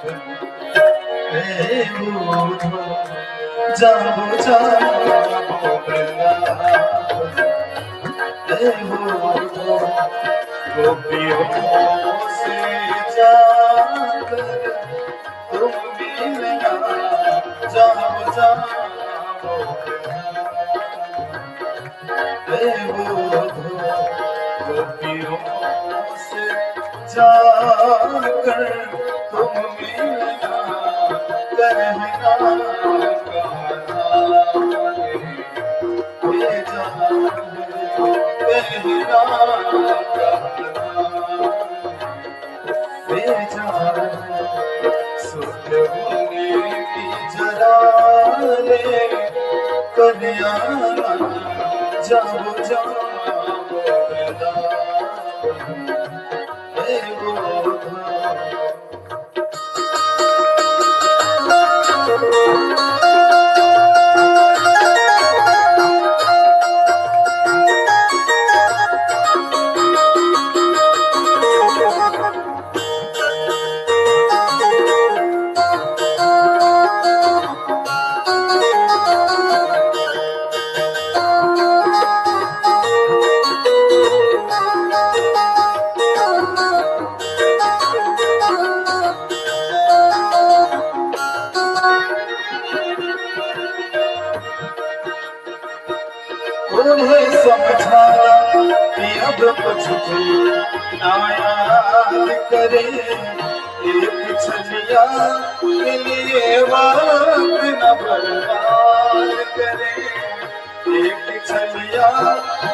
हे बुधो जाबो जाबो वृंदावन हे बुधो गोपियों से जाकर तुम मिलना जाबो जाबो हे बुधो गोपियों से जाकर तुम मिलना कहना जाबो जाबो वृंदावन हे बुधो उन्हें समझाना कि अब कुछ भी ना याद करे एक छलिया के लिए वक्त न बर्बाद करे एक छलिया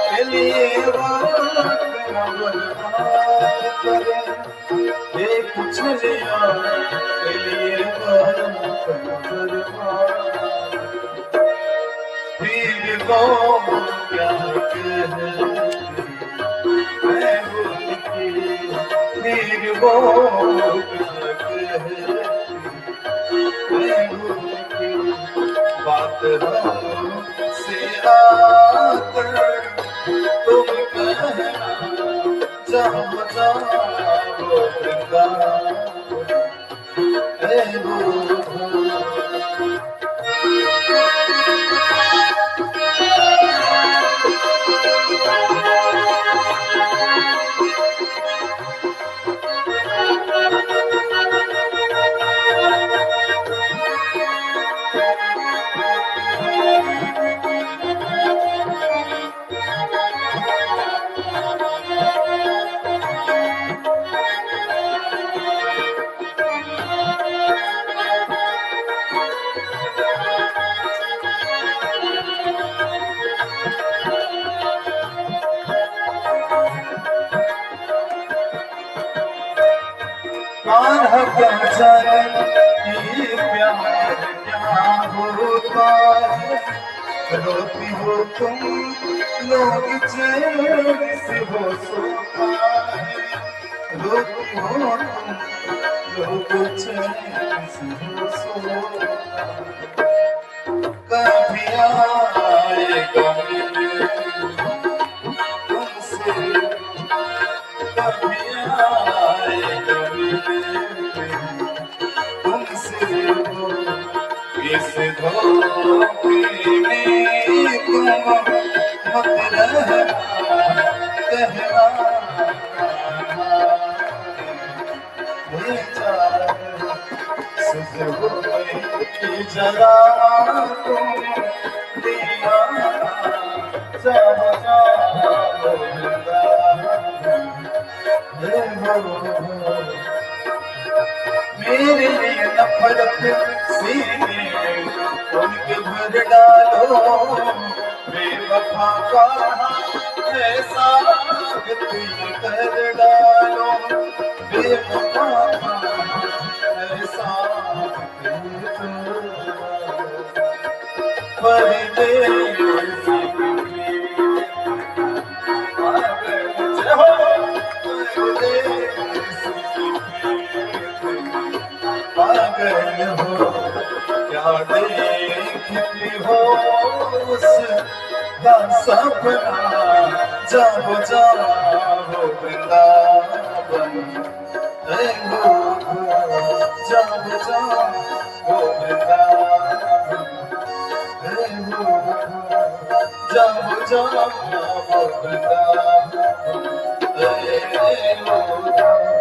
के लिए वक्त न बर्बाद करे एक छलिया के लिए वक्त न बर्बाद फिर वो क्या कहती मैं उनकी फिर वो क्या कहती मैं उनकी बात से आकर तुम कहना जाओ जाओ वृंदावन हे बुधो पहचाने कि प्यार क्या होता है रोती हो तुम लोग चैन से हो सोता है रोती हो तुम लोग चैन से हो सोता कभी आएगा तुमसे कभी आएगा तुमसे इस धोखे में तुम मत रहना कहना भूल जाए सुध हुई जरा तुम दीवाना जाओ जाओ मेरे लिए नफरत सीने उनके भर डालो बेवफा का ऐसा कर डालो बेवफा ऐसा परदेसी पागल हो क्या देखती हो उसका सपना जाओ जाओ वृंदावन जब जाओ वृंदावन रे हो जब जाओ वृंदावन रे हो